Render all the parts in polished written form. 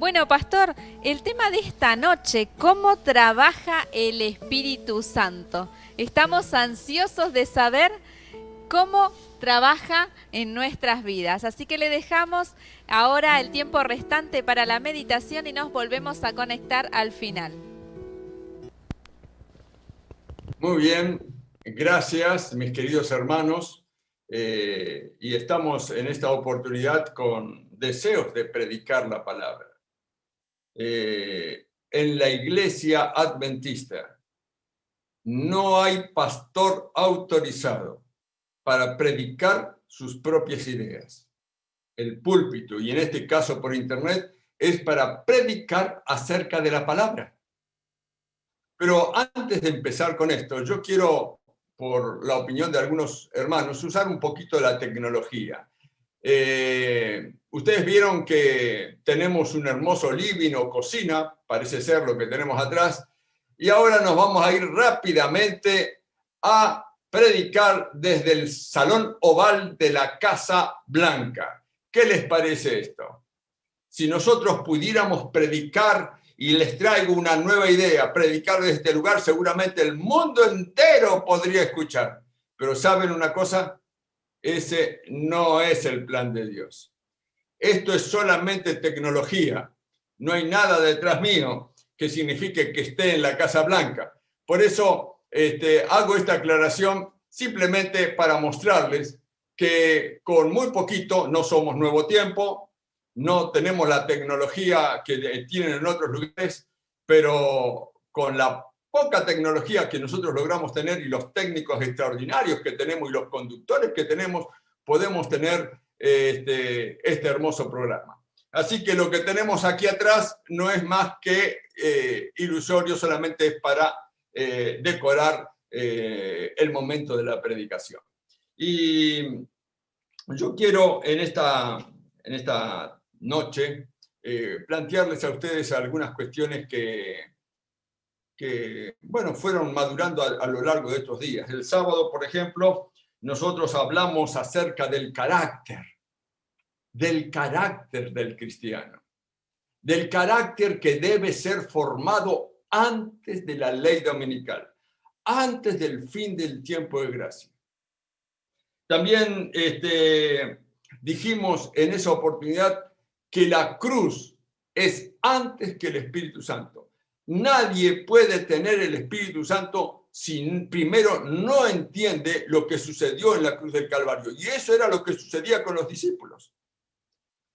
Bueno, pastor, el tema de esta noche, ¿cómo trabaja el Espíritu Santo? Estamos ansiosos de saber cómo trabaja en nuestras vidas. Así que le dejamos ahora el tiempo restante para la meditación y nos volvemos a conectar al final. Muy bien, gracias mis queridos hermanos. Y estamos en esta oportunidad con deseos de predicar la palabra. En la iglesia adventista no hay pastor autorizado para predicar sus propias ideas. El púlpito, y en este caso por internet, es para predicar acerca de la palabra. Pero antes de empezar con esto, yo quiero, por la opinión de algunos hermanos, usar un poquito de la tecnología. Ustedes vieron que tenemos un hermoso living o cocina, parece ser lo que tenemos atrás, y ahora nos vamos a ir rápidamente a predicar desde el salón oval de la Casa Blanca. ¿Qué les parece esto? Si nosotros pudiéramos predicar, y les traigo una nueva idea, predicar desde este lugar, seguramente el mundo entero podría escuchar. Pero ¿saben una cosa? Ese no es el plan de Dios. Esto es solamente tecnología. No hay nada detrás mío que signifique que esté en la Casa Blanca. Por eso hago esta aclaración simplemente para mostrarles que con muy poquito no somos Nuevo Tiempo, no tenemos la tecnología que tienen en otros lugares, pero con la poca tecnología que nosotros logramos tener y los técnicos extraordinarios que tenemos y los conductores que tenemos, podemos tener este hermoso programa. Así que lo que tenemos aquí atrás no es más que ilusorio, solamente es para decorar el momento de la predicación. Y yo quiero en esta noche plantearles a ustedes algunas cuestiones que bueno, fueron madurando a lo largo de estos días. El sábado, por ejemplo, nosotros hablamos acerca del carácter del cristiano, del carácter que debe ser formado antes de la ley dominical, antes del fin del tiempo de gracia. También dijimos en esa oportunidad que la cruz es antes que el Espíritu Santo. Nadie puede tener el Espíritu Santo si primero no entiende lo que sucedió en la cruz del Calvario. Y eso era lo que sucedía con los discípulos.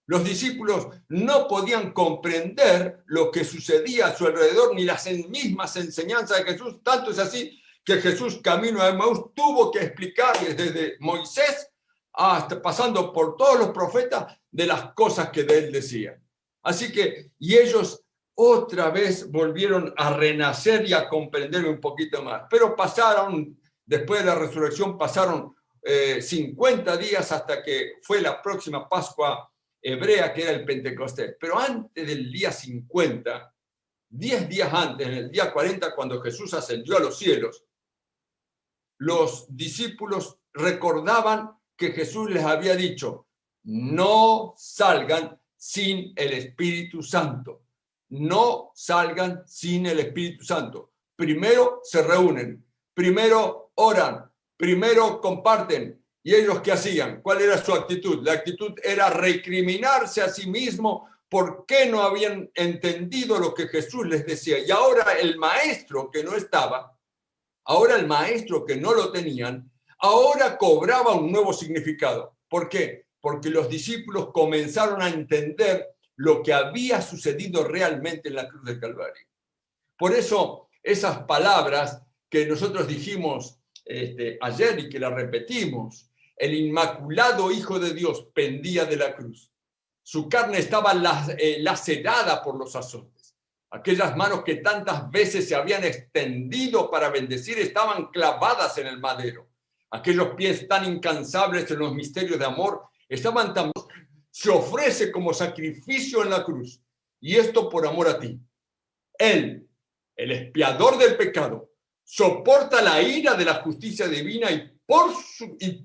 Los discípulos no podían comprender lo que sucedía a su alrededor, ni las mismas enseñanzas de Jesús. Tanto es así que Jesús, camino a Emaús, tuvo que explicarles desde Moisés hasta pasando por todos los profetas de las cosas que de él decían. Así que, y ellos otra vez volvieron a renacer y a comprender un poquito más. Pero pasaron, después de la resurrección, pasaron 50 días hasta que fue la próxima Pascua hebrea, que era el Pentecostés. Pero antes del día 50, 10 días antes, en el día 40, cuando Jesús ascendió a los cielos, los discípulos recordaban que Jesús les había dicho: no salgan sin el Espíritu Santo. No salgan sin el Espíritu Santo. Primero se reúnen, primero oran, primero comparten. ¿Y ellos qué hacían? ¿Cuál era su actitud? La actitud era recriminarse a sí mismo por qué no habían entendido lo que Jesús les decía. Y ahora el maestro que no estaba, ahora el maestro que no lo tenían, ahora cobraba un nuevo significado. ¿Por qué? Porque los discípulos comenzaron a entender lo que había sucedido realmente en la cruz del Calvario. Por eso, esas palabras que nosotros dijimos ayer y que las repetimos: el inmaculado Hijo de Dios pendía de la cruz. Su carne estaba lacerada por los azotes. Aquellas manos que tantas veces se habían extendido para bendecir estaban clavadas en el madero. Aquellos pies tan incansables en los misterios de amor estaban tan... Se ofrece como sacrificio en la cruz. Y esto por amor a ti. Él, el expiador del pecado, soporta la ira de la justicia divina y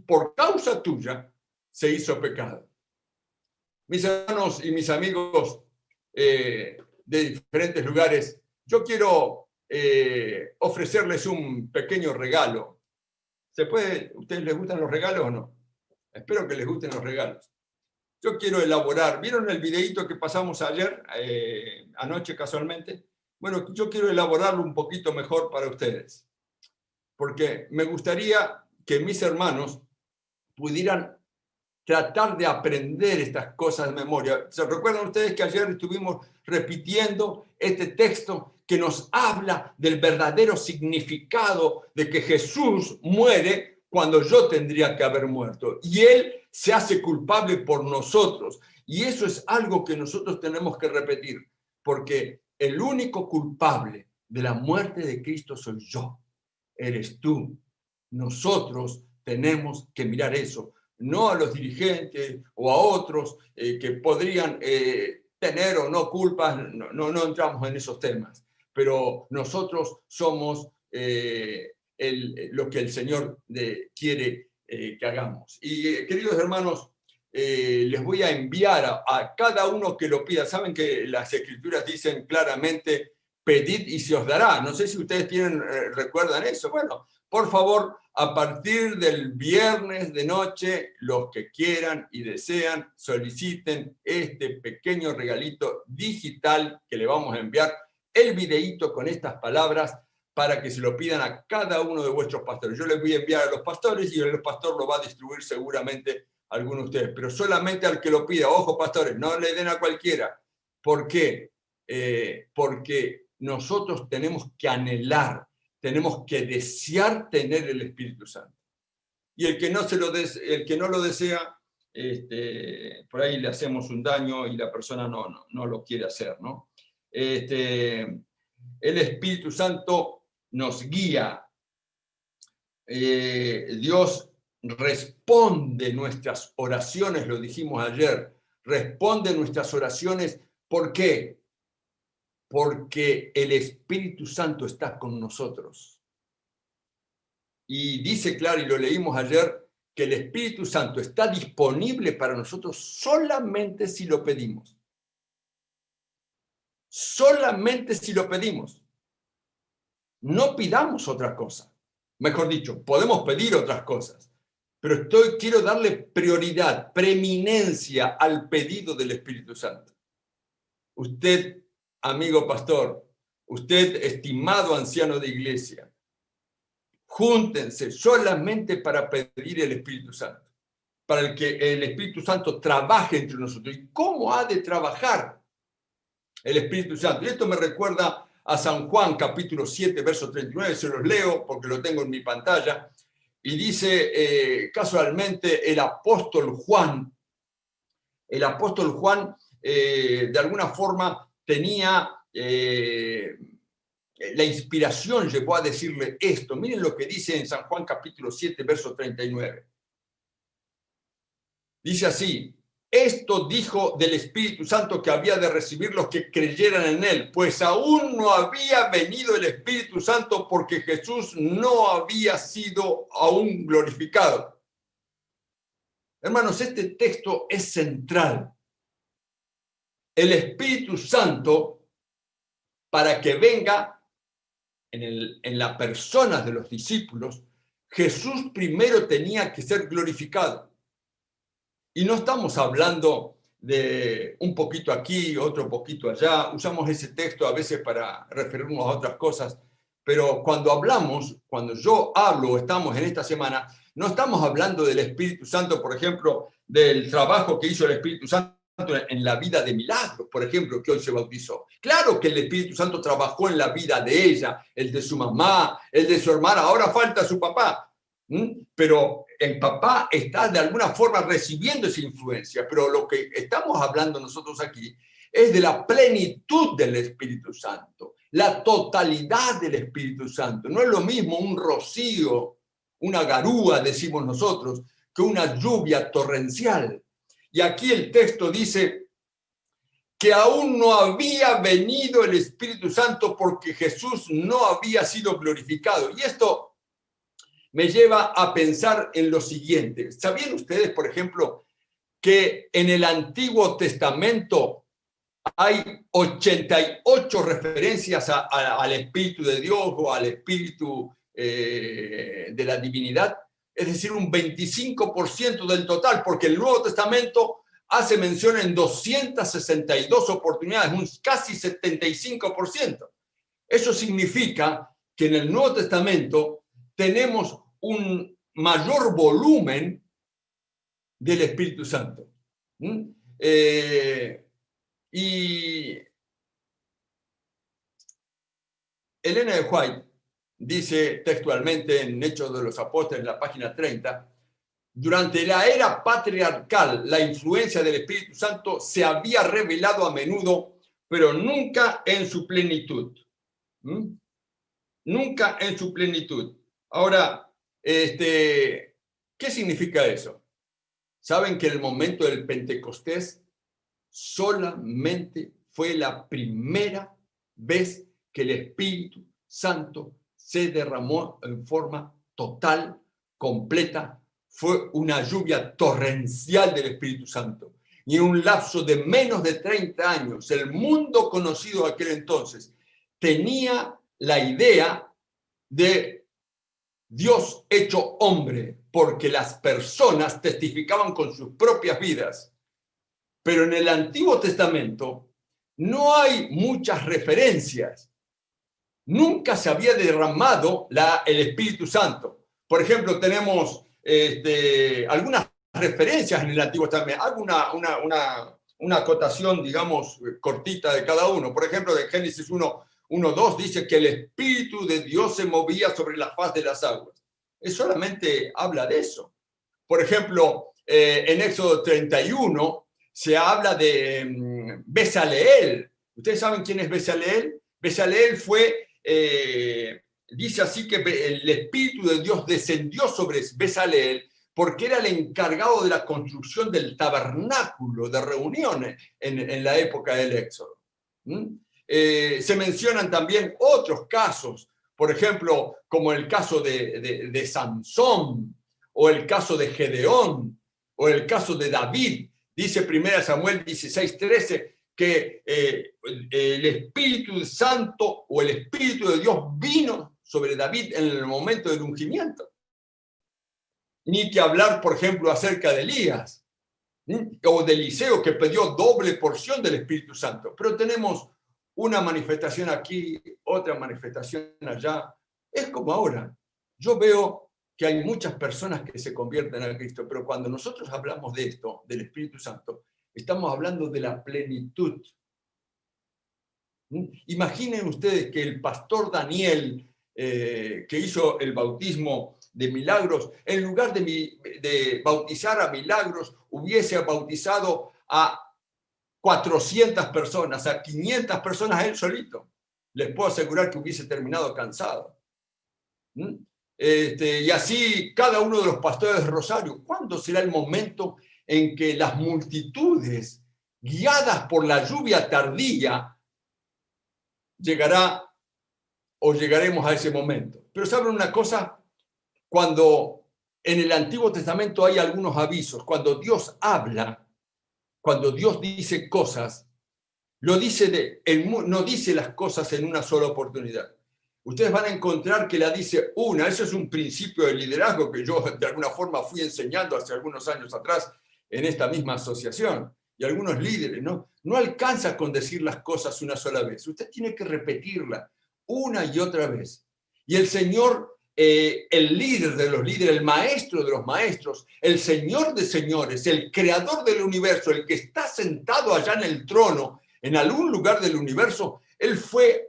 por causa tuya se hizo pecado. Mis hermanos y mis amigos, de diferentes lugares. Yo quiero ofrecerles un pequeño regalo. ¿Se puede? ¿Ustedes les gustan los regalos o no? Espero que les gusten los regalos. Yo quiero elaborar, ¿vieron el videíto que pasamos ayer, anoche casualmente? Bueno, yo quiero elaborarlo un poquito mejor para ustedes, porque me gustaría que mis hermanos pudieran tratar de aprender estas cosas de memoria. ¿Se recuerdan ustedes que ayer estuvimos repitiendo este texto que nos habla del verdadero significado de que Jesús muere cuando yo tendría que haber muerto? Y Él se hace culpable por nosotros. Y eso es algo que nosotros tenemos que repetir, porque el único culpable de la muerte de Cristo soy yo, eres tú. Nosotros tenemos que mirar eso, no a los dirigentes o a otros que podrían tener o no culpas, no entramos en esos temas, pero nosotros somos lo que el Señor quiere que hagamos. Y queridos hermanos, les voy a enviar a cada uno que lo pida. Saben que las Escrituras dicen claramente, pedid y se os dará. No sé si ustedes recuerdan eso. Bueno, por favor, a partir del viernes de noche, los que quieran y desean, soliciten este pequeño regalito digital que le vamos a enviar, el videíto con estas palabras, para que se lo pidan a cada uno de vuestros pastores. Yo les voy a enviar a los pastores y el pastor lo va a distribuir seguramente a alguno de ustedes, pero solamente al que lo pida. Ojo, pastores, no le den a cualquiera. ¿Por qué? Porque nosotros tenemos que anhelar, tenemos que desear tener el Espíritu Santo. Y el que no lo desea, por ahí le hacemos un daño y la persona no lo quiere hacer, ¿no? El Espíritu Santo nos guía. Dios responde nuestras oraciones, lo dijimos ayer, responde nuestras oraciones. ¿Por qué? Porque el Espíritu Santo está con nosotros. Y dice claro, y lo leímos ayer, que el Espíritu Santo está disponible para nosotros solamente si lo pedimos. Solamente si lo pedimos. No pidamos otra cosa. Mejor dicho, podemos pedir otras cosas, pero quiero darle prioridad, preeminencia al pedido del Espíritu Santo. Usted, amigo pastor, usted, estimado anciano de iglesia, júntense solamente para pedir el Espíritu Santo, para que el Espíritu Santo trabaje entre nosotros. ¿Y cómo ha de trabajar el Espíritu Santo? Y esto me recuerda a San Juan, capítulo 7, verso 39, se los leo porque lo tengo en mi pantalla, y dice casualmente el apóstol Juan, de alguna forma tenía la inspiración, llegó a decirle esto. Miren lo que dice en San Juan, capítulo 7, verso 39. Dice así: esto dijo del Espíritu Santo que había de recibir los que creyeran en él, pues aún no había venido el Espíritu Santo porque Jesús no había sido aún glorificado. Hermanos, este texto es central. El Espíritu Santo, para que venga en la persona de los discípulos, Jesús primero tenía que ser glorificado. Y no estamos hablando de un poquito aquí, otro poquito allá. Usamos ese texto a veces para referirnos a otras cosas. Pero cuando yo hablo, estamos en esta semana, no estamos hablando del Espíritu Santo, por ejemplo, del trabajo que hizo el Espíritu Santo en la vida de Milagros, por ejemplo, que hoy se bautizó. Claro que el Espíritu Santo trabajó en la vida de ella, el de su mamá, el de su hermana. Ahora falta su papá. Pero el papá está de alguna forma recibiendo esa influencia, pero lo que estamos hablando nosotros aquí es de la plenitud del Espíritu Santo, la totalidad del Espíritu Santo. No es lo mismo un rocío, una garúa, decimos nosotros, que una lluvia torrencial. Y aquí el texto dice que aún no había venido el Espíritu Santo porque Jesús no había sido glorificado. Y esto me lleva a pensar en lo siguiente. ¿Sabían ustedes, por ejemplo, que en el Antiguo Testamento hay 88 referencias al Espíritu de Dios o al Espíritu de la divinidad, es decir, un 25% del total, porque el Nuevo Testamento hace mención en 262 oportunidades, un casi 75%. Eso significa que en el Nuevo Testamento tenemos un mayor volumen del Espíritu Santo. Y Elena de White dice textualmente en Hechos de los Apóstoles, en la página 30, durante la era patriarcal, la influencia del Espíritu Santo se había revelado a menudo, pero nunca en su plenitud. Nunca en su plenitud. Ahora, ¿qué significa eso? ¿Saben que el momento del Pentecostés solamente fue la primera vez que el Espíritu Santo se derramó en forma total, completa? Fue una lluvia torrencial del Espíritu Santo. Y en un lapso de menos de 30 años, el mundo conocido aquel entonces tenía la idea de Dios hecho hombre, porque las personas testificaban con sus propias vidas. Pero en el Antiguo Testamento no hay muchas referencias. Nunca se había derramado el Espíritu Santo. Por ejemplo, tenemos algunas referencias en el Antiguo Testamento. Hago una acotación, digamos, cortita de cada uno. Por ejemplo, de Génesis 1:2 dice que el Espíritu de Dios se movía sobre la faz de las aguas. Solamente habla de eso. Por ejemplo, en Éxodo 31 se habla de Bezaleel. ¿Ustedes saben quién es Bezaleel? Bezaleel fue, dice así que el Espíritu de Dios descendió sobre Bezaleel porque era el encargado de la construcción del tabernáculo de reuniones en la época del Éxodo. Se mencionan también otros casos, por ejemplo, como el caso de Sansón, o el caso de Gedeón, o el caso de David. Dice 1 Samuel 16:13 que el Espíritu Santo o el Espíritu de Dios vino sobre David en el momento del ungimiento. Ni que hablar, por ejemplo, acerca de Elías, o de Eliseo, que pidió doble porción del Espíritu Santo. Pero tenemos una manifestación aquí, otra manifestación allá. Es como ahora. Yo veo que hay muchas personas que se convierten a Cristo, pero cuando nosotros hablamos de esto, del Espíritu Santo, estamos hablando de la plenitud. Imaginen ustedes que el pastor Daniel, que hizo el bautismo de Milagros, en lugar de bautizar a Milagros, hubiese bautizado a 400 personas, a 500 personas él solito. Les puedo asegurar que hubiese terminado cansado. Y así cada uno de los pastores de Rosario. ¿Cuándo será el momento en que las multitudes, guiadas por la lluvia tardía, llegaremos a ese momento? Pero ¿saben una cosa? Cuando en el Antiguo Testamento hay algunos avisos, cuando Dios habla, cuando Dios dice cosas, no dice las cosas en una sola oportunidad. Ustedes van a encontrar que la dice una. Eso es un principio de liderazgo que yo de alguna forma fui enseñando hace algunos años atrás en esta misma asociación. Y algunos líderes no alcanzan con decir las cosas una sola vez. Usted tiene que repetirla una y otra vez. Y el Señor, el líder de los líderes, el maestro de los maestros, el Señor de señores, el creador del universo, el que está sentado allá en el trono, en algún lugar del universo, Él fue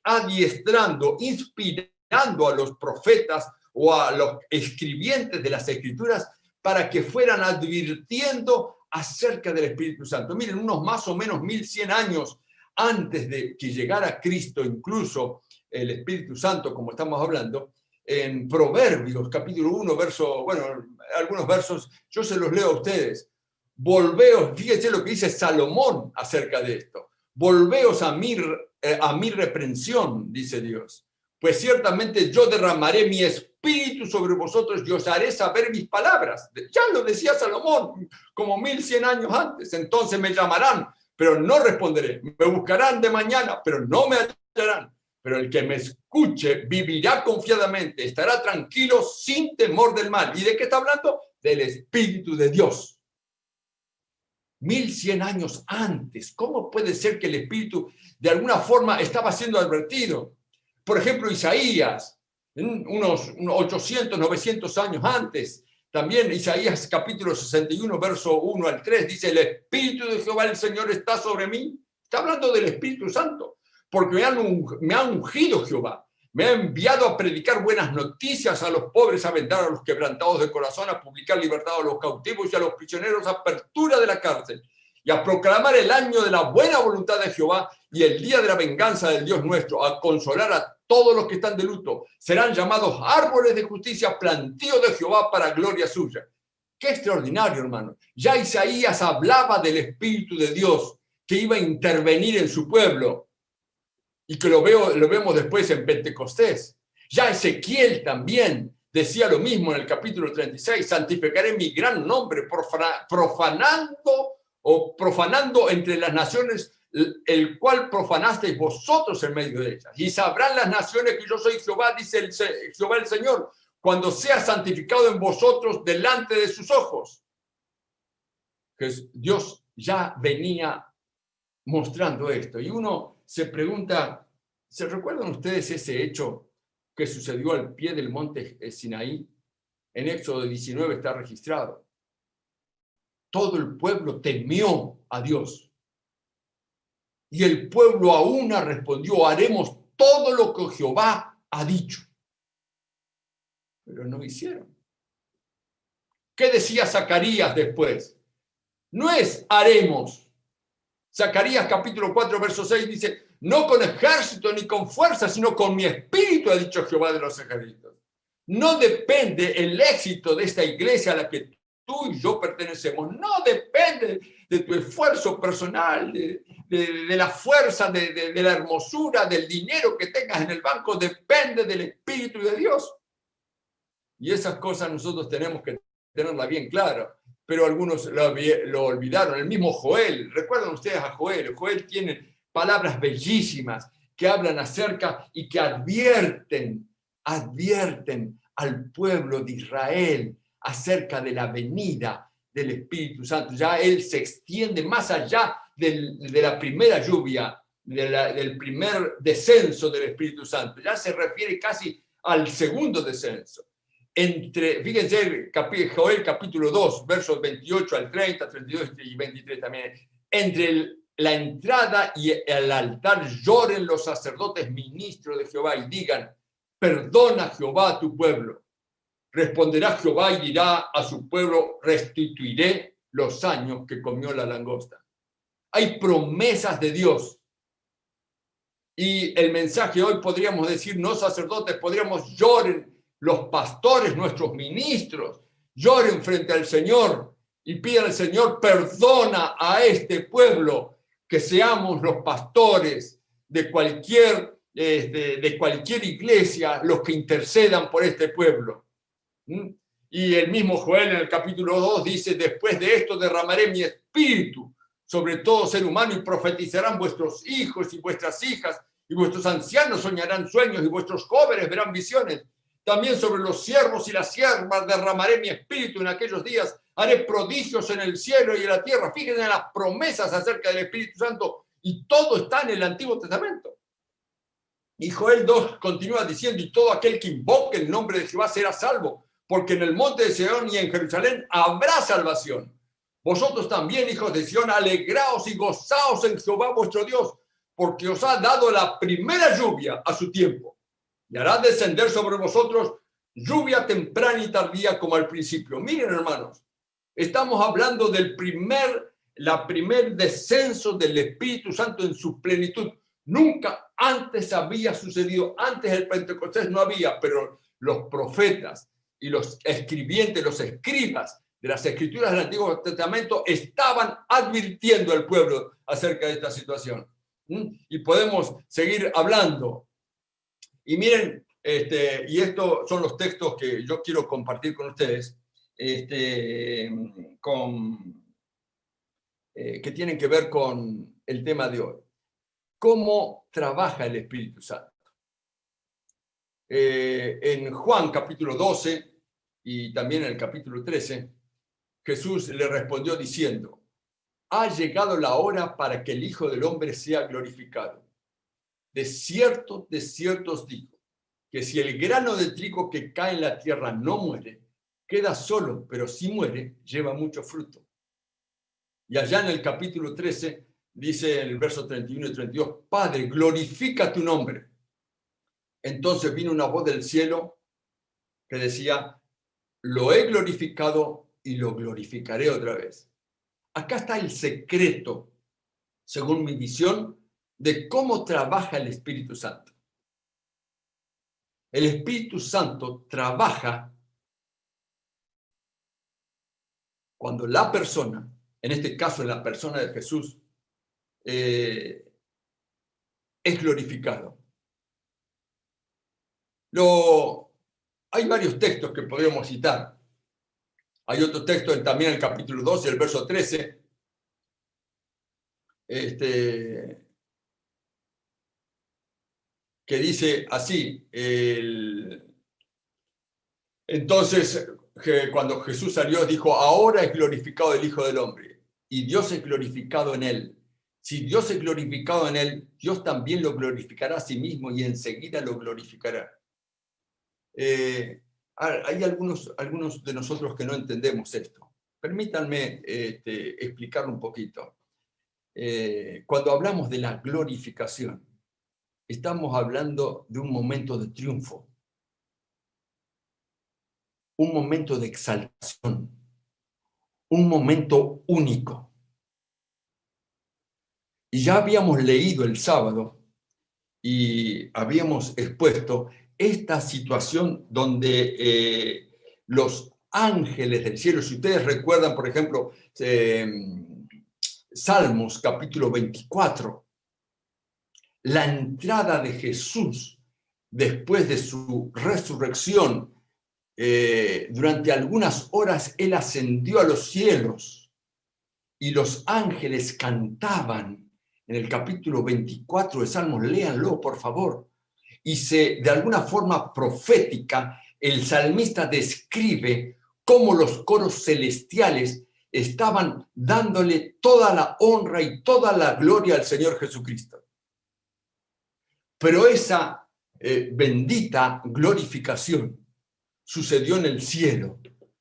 adiestrando, inspirando a los profetas o a los escribientes de las Escrituras para que fueran advirtiendo acerca del Espíritu Santo. Miren, unos más o menos 1100 años antes de que llegara Cristo, incluso el Espíritu Santo, como estamos hablando, en Proverbios, capítulo 1, algunos versos, yo se los leo a ustedes. Volveos, fíjense lo que dice Salomón acerca de esto. Volveos a mi reprensión, dice Dios, pues ciertamente yo derramaré mi espíritu sobre vosotros y os haré saber mis palabras. Ya lo decía Salomón, como 1100 años antes. Entonces me llamarán, pero no responderé. Me buscarán de mañana, pero no me hallarán. Pero el que me escuche vivirá confiadamente, estará tranquilo sin temor del mal. ¿Y de qué está hablando? Del Espíritu de Dios. 1100 años antes, ¿cómo puede ser que el Espíritu de alguna forma estaba siendo advertido? Por ejemplo, Isaías, unos 800, 900 años antes, también Isaías capítulo 61, verso 1 al 3, dice, el Espíritu de Jehová el Señor está sobre mí. Está hablando del Espíritu Santo, porque me ha ungido Jehová. Me ha enviado a predicar buenas noticias a los pobres, a vendar a los quebrantados de corazón, a publicar libertad a los cautivos y a los prisioneros, apertura de la cárcel, y a proclamar el año de la buena voluntad de Jehová y el día de la venganza del Dios nuestro, a consolar a todos los que están de luto. Serán llamados árboles de justicia, plantío de Jehová para gloria suya. Qué extraordinario, hermano. Ya Isaías hablaba del Espíritu de Dios que iba a intervenir en su pueblo. Y que lo vemos después en Pentecostés. Ya Ezequiel también decía lo mismo en el capítulo 36, santificaré mi gran nombre, profanando entre las naciones, el cual profanasteis vosotros en medio de ellas. Y sabrán las naciones que yo soy Jehová, dice Jehová el Señor, cuando sea santificado en vosotros delante de sus ojos. Que Dios ya venía mostrando esto. Y uno se pregunta, ¿se recuerdan ustedes ese hecho que sucedió al pie del monte Sinaí? En Éxodo 19 está registrado. Todo el pueblo temió a Dios. Y el pueblo a una respondió, haremos todo lo que Jehová ha dicho. Pero no hicieron. ¿Qué decía Zacarías después? No es haremos. Zacarías capítulo 4, verso 6 dice, no con ejército ni con fuerza, sino con mi espíritu, ha dicho Jehová de los ejércitos. No depende el éxito de esta iglesia a la que tú y yo pertenecemos. No depende de tu esfuerzo personal, de la fuerza, de la hermosura, del dinero que tengas en el banco. Depende del Espíritu de Dios. Y esas cosas nosotros tenemos que tenerlas bien claras. Pero algunos lo olvidaron. El mismo Joel, ¿recuerdan ustedes a Joel? Joel tiene palabras bellísimas que hablan acerca y que advierten al pueblo de Israel acerca de la venida del Espíritu Santo. Ya él se extiende más allá de la primera lluvia, del primer descenso del Espíritu Santo. Ya se refiere casi al segundo descenso. Fíjense, Joel capítulo 2, versos 28 al 30, 32 y 23 también. Entre la entrada y el altar lloren los sacerdotes ministros de Jehová y digan, perdona Jehová a tu pueblo. Responderá Jehová y dirá a su pueblo, restituiré los años que comió la langosta. Hay promesas de Dios. Y el mensaje hoy podríamos decir, no sacerdotes, podríamos lloren los pastores, nuestros ministros, lloren frente al Señor y pidan al Señor, perdona a este pueblo, que seamos los pastores de cualquier iglesia los que intercedan por este pueblo. Y el mismo Joel en el capítulo 2 dice, después de esto derramaré mi espíritu sobre todo ser humano y profetizarán vuestros hijos y vuestras hijas y vuestros ancianos soñarán sueños y vuestros jóvenes verán visiones. También sobre los siervos y las siervas derramaré mi espíritu en aquellos días. Haré prodigios en el cielo y en la tierra. Fíjense en las promesas acerca del Espíritu Santo. Y todo está en el Antiguo Testamento. Y Joel 2 continúa diciendo, y todo aquel que invoque el nombre de Jehová será salvo, porque en el monte de Sión y en Jerusalén habrá salvación. Vosotros también, hijos de Sión, alegraos y gozaos en Jehová vuestro Dios, porque os ha dado la primera lluvia a su tiempo. Y hará descender sobre vosotros lluvia temprana y tardía como al principio. Miren, hermanos, estamos hablando del primer descenso del Espíritu Santo en su plenitud. Nunca antes había sucedido. Antes del Pentecostés no había, pero los profetas y los escribientes, los escribas de las escrituras del Antiguo Testamento estaban advirtiendo al pueblo acerca de esta situación. Y podemos seguir hablando. Y miren, y estos son los textos que yo quiero compartir con ustedes, que tienen que ver con el tema de hoy. ¿Cómo trabaja el Espíritu Santo? En Juan capítulo 12 y también en el capítulo 13, Jesús le respondió diciendo: ha llegado la hora para que el Hijo del Hombre sea glorificado. De cierto os digo, que si el grano de trigo que cae en la tierra no muere, queda solo, pero si muere, lleva mucho fruto. Y allá en el capítulo 13, dice en el verso 31 y 32, Padre, glorifica tu nombre. Entonces vino una voz del cielo que decía: lo he glorificado y lo glorificaré otra vez. Acá está el secreto, según mi visión, de cómo trabaja el Espíritu Santo. El Espíritu Santo trabaja cuando la persona, en este caso en la persona de Jesús, es glorificado. Hay varios textos que podemos citar. Hay otro texto también en el capítulo 12, el verso 13, que dice así, entonces cuando Jesús salió dijo: ahora es glorificado el Hijo del Hombre y Dios es glorificado en él. Si Dios es glorificado en él, Dios también lo glorificará a sí mismo y enseguida lo glorificará. Hay algunos de nosotros que no entendemos esto. Permítanme explicarlo un poquito. Cuando hablamos de la glorificación, estamos hablando de un momento de triunfo, un momento de exaltación, un momento único. Y ya habíamos leído el sábado y habíamos expuesto esta situación donde los ángeles del cielo, si ustedes recuerdan, por ejemplo, Salmos capítulo 24, la entrada de Jesús después de su resurrección, durante algunas horas él ascendió a los cielos y los ángeles cantaban. En el capítulo 24 de Salmos, léanlo por favor. Y de alguna forma profética, el salmista describe cómo los coros celestiales estaban dándole toda la honra y toda la gloria al Señor Jesucristo. Pero esa bendita glorificación sucedió en el cielo,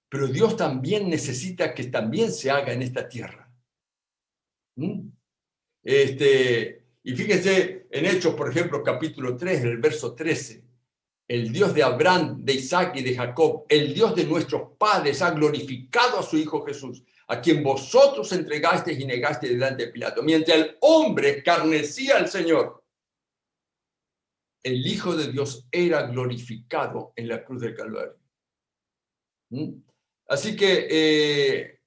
pero Dios también necesita que también se haga en esta tierra. Y fíjense en Hechos, por ejemplo, capítulo 3, el verso 13. El Dios de Abraham, de Isaac y de Jacob, el Dios de nuestros padres, ha glorificado a su Hijo Jesús, a quien vosotros entregasteis y negasteis delante de Pilato. Mientras el hombre escarnecía al Señor, el Hijo de Dios era glorificado en la cruz del Calvario. Así que,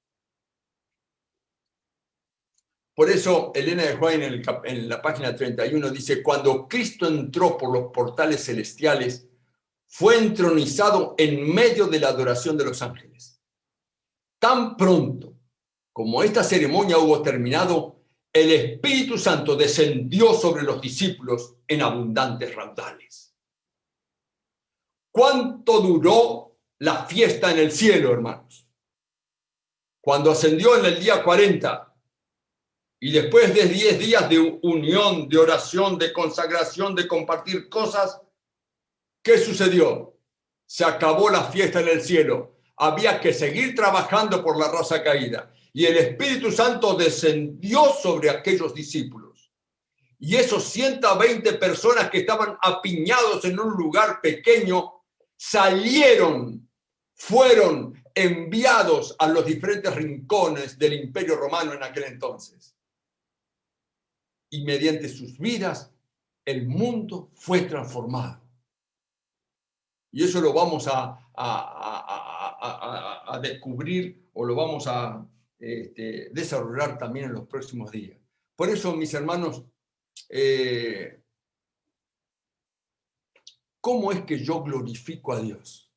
por eso, Elena de White en la página 31 dice: cuando Cristo entró por los portales celestiales, fue entronizado en medio de la adoración de los ángeles. Tan pronto como esta ceremonia hubo terminado, el Espíritu Santo descendió sobre los discípulos en abundantes raudales. ¿Cuánto duró la fiesta en el cielo, hermanos? Cuando ascendió en el día 40, y después de 10 días de unión, de oración, de consagración, de compartir cosas, ¿qué sucedió? Se acabó la fiesta en el cielo. Había que seguir trabajando por la raza caída. Y el Espíritu Santo descendió sobre aquellos discípulos. Y esos 120 personas que estaban apiñados en un lugar pequeño, fueron enviados a los diferentes rincones del Imperio Romano en aquel entonces. Y mediante sus vidas, el mundo fue transformado. Y eso lo vamos a descubrir, o lo vamos a desarrollar también en los próximos días. Por eso, mis hermanos, ¿cómo es que yo glorifico a Dios?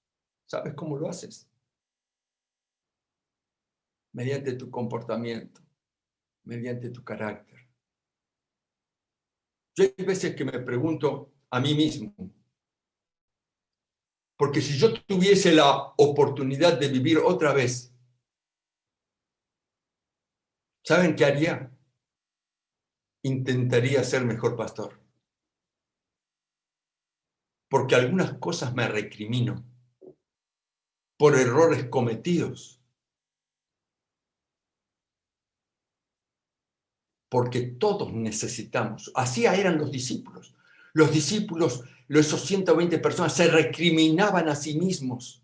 ¿Sabes cómo lo haces? Mediante tu comportamiento. mediante tu carácter. Yo hay veces que me pregunto a mí mismo, porque si yo tuviese la oportunidad de vivir otra vez, ¿saben qué haría? Intentaría ser mejor pastor. Porque algunas cosas me recrimino por errores cometidos. Porque todos necesitamos. Así eran los discípulos. Los discípulos, esos 120 personas, se recriminaban a sí mismos.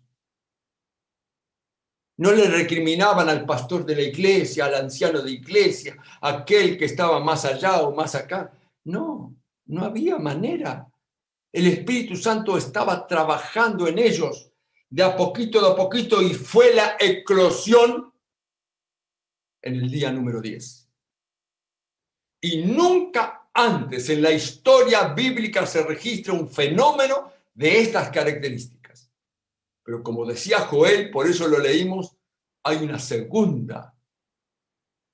No le recriminaban al pastor de la iglesia, al anciano de iglesia, aquel que estaba más allá o más acá. No, no había manera. El Espíritu Santo estaba trabajando en ellos de a poquito, y fue la eclosión en el día número 10. Y nunca antes en la historia bíblica se registra un fenómeno de estas características. Pero como decía Joel, por eso lo leímos, hay una segunda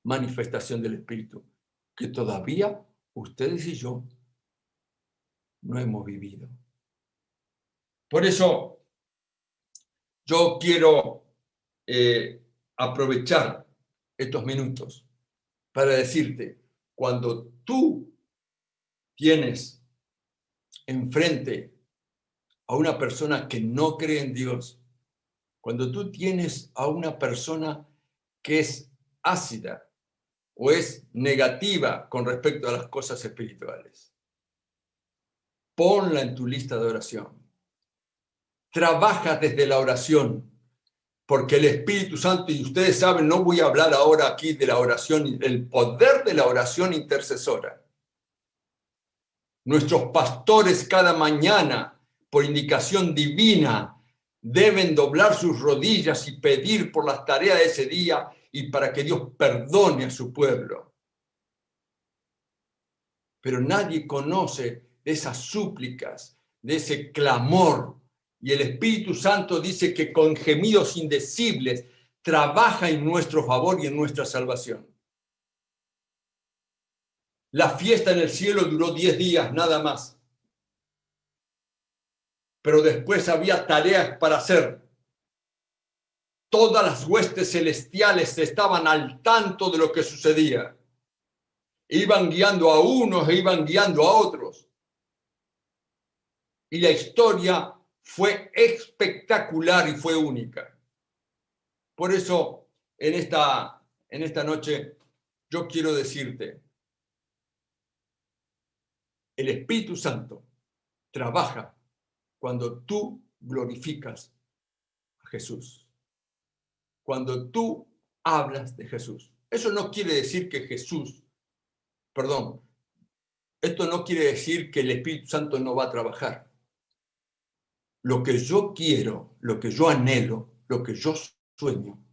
manifestación del Espíritu que todavía ustedes y yo no hemos vivido. Por eso yo quiero aprovechar estos minutos para decirte, cuando tú tienes enfrente a una persona que no cree en Dios, cuando tú tienes a una persona que es ácida o es negativa con respecto a las cosas espirituales, ponla en tu lista de oración. Trabaja desde la oración, porque el Espíritu Santo, y ustedes saben, no voy a hablar ahora aquí de la oración, el poder de la oración intercesora. Nuestros pastores cada mañana, por indicación divina, deben doblar sus rodillas y pedir por las tareas de ese día y para que Dios perdone a su pueblo. Pero nadie conoce de esas súplicas, de ese clamor. Y el Espíritu Santo dice que con gemidos indecibles trabaja en nuestro favor y en nuestra salvación. La fiesta en el cielo duró 10 días, nada más. Pero después había tareas para hacer. Todas las huestes celestiales estaban al tanto de lo que sucedía. Iban guiando a unos e iban guiando a otros. Y la historia fue espectacular y fue única. Por eso, en esta noche, yo quiero decirte, el Espíritu Santo trabaja cuando tú glorificas a Jesús. Cuando tú hablas de Jesús. Eso no quiere decir que esto no quiere decir que el Espíritu Santo no va a trabajar. Lo que yo quiero, lo que yo anhelo, lo que yo sueño,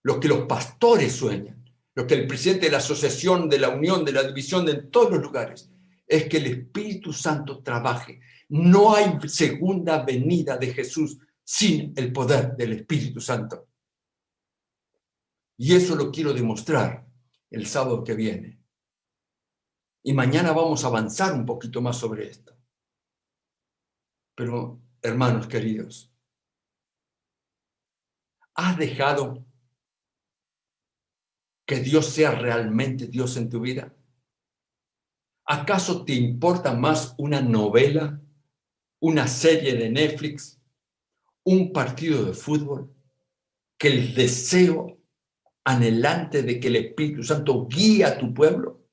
lo que los pastores sueñan, lo que el presidente de la asociación, de la unión, de la división, de todos los lugares, es que el Espíritu Santo trabaje. No hay segunda venida de Jesús sin el poder del Espíritu Santo. Y eso lo quiero demostrar el sábado que viene. Y mañana vamos a avanzar un poquito más sobre esto. Pero, hermanos queridos, ¿has dejado que Dios sea realmente Dios en tu vida? ¿Acaso te importa más una novela, una serie de Netflix, un partido de fútbol, que el deseo anhelante de que el Espíritu Santo guíe a tu pueblo?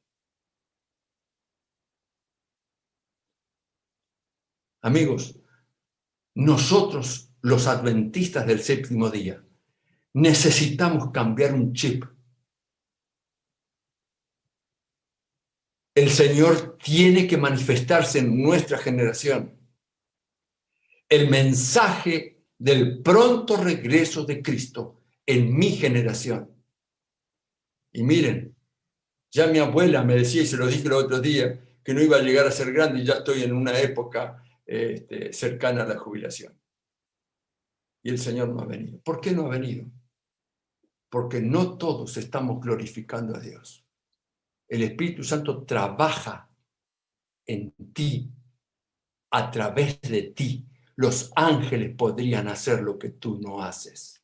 Amigos, nosotros, los adventistas del séptimo día, necesitamos cambiar un chip. El Señor tiene que manifestarse en nuestra generación. El mensaje del pronto regreso de Cristo en mi generación. Y miren, ya mi abuela me decía, y se lo dije el otro día, que no iba a llegar a ser grande y ya estoy en una época cercana a la jubilación. Y el Señor no ha venido. ¿Por qué no ha venido? porque no todos estamos glorificando a Dios. El Espíritu Santo trabaja en ti, a través de ti. Los ángeles podrían hacer lo que tú no haces.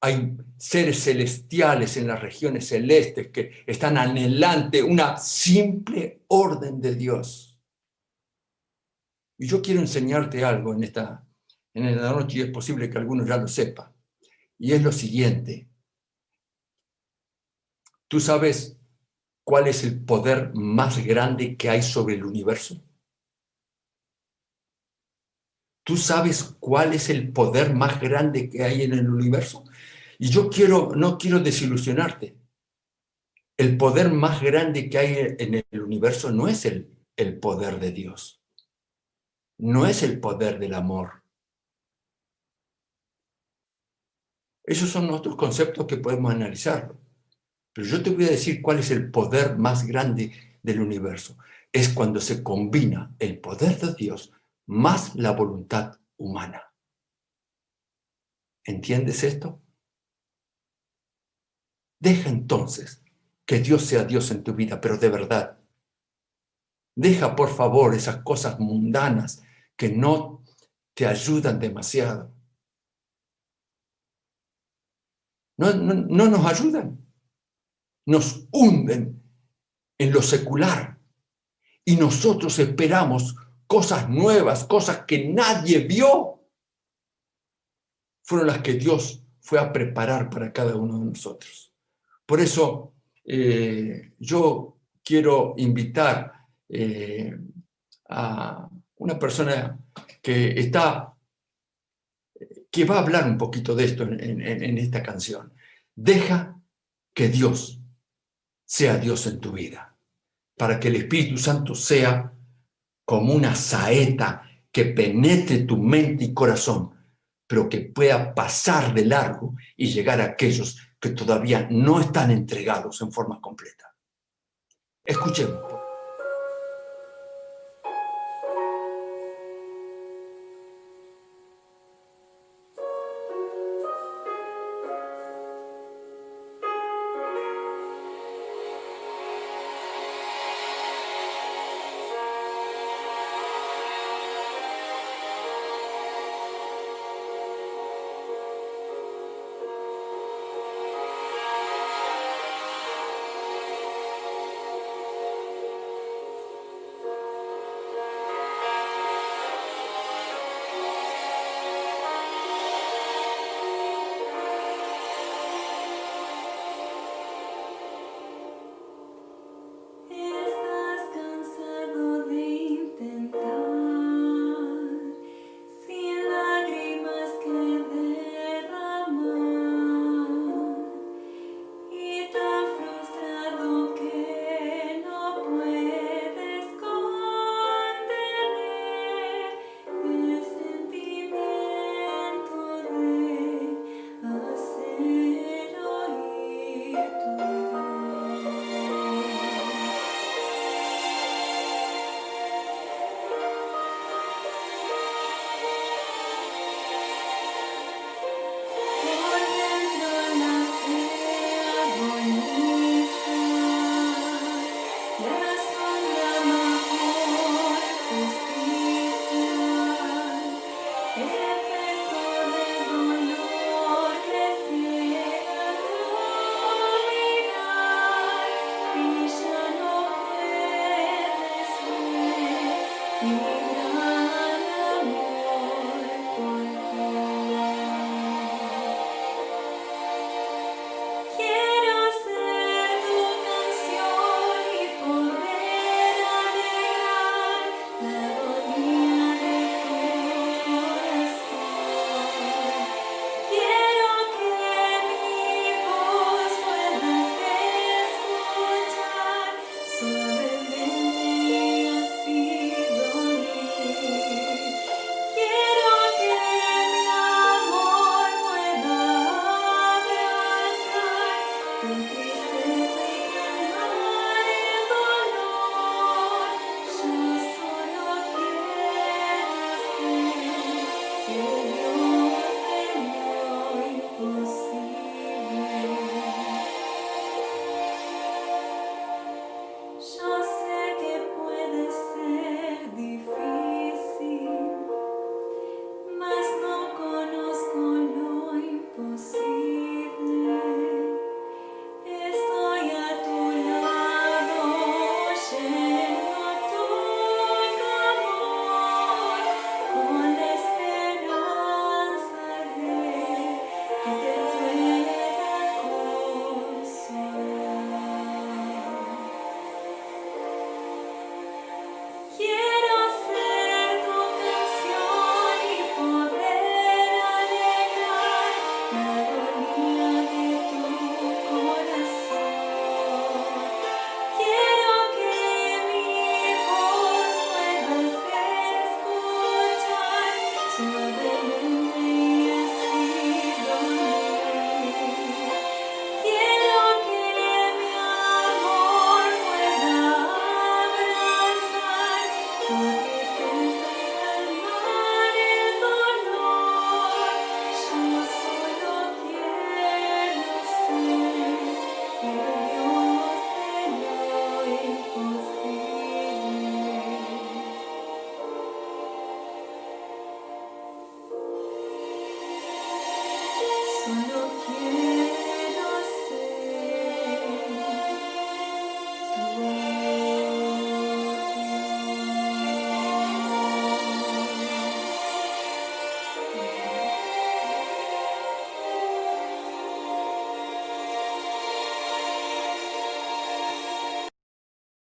Hay seres celestiales en las regiones celestes que están anhelante una simple orden de Dios. Y yo quiero enseñarte algo en esta noche, y es posible que algunos ya lo sepan. Y es lo siguiente. ¿Tú sabes cuál es el poder más grande que hay sobre el universo? ¿Tú sabes cuál es el poder más grande que hay en el universo? Y yo no quiero desilusionarte. El poder más grande que hay en el universo no es el poder de Dios. No es el poder del amor. Esos son otros conceptos que podemos analizar. Pero yo te voy a decir cuál es el poder más grande del universo. Es cuando se combina el poder de Dios más la voluntad humana. ¿Entiendes esto? Deja entonces que Dios sea Dios en tu vida, pero de verdad. Deja, por favor, esas cosas mundanas que no te ayudan demasiado. No nos ayudan. Nos hunden en lo secular. Y nosotros esperamos cosas nuevas, cosas que nadie vio. Fueron las que Dios fue a preparar para cada uno de nosotros. Por eso yo quiero invitar a una persona que va a hablar un poquito de esto en esta canción. Deja que Dios sea Dios en tu vida, para que el Espíritu Santo sea como una saeta que penetre tu mente y corazón, pero que pueda pasar de largo y llegar a aquellos que todavía no están entregados en forma completa. Escuchemos.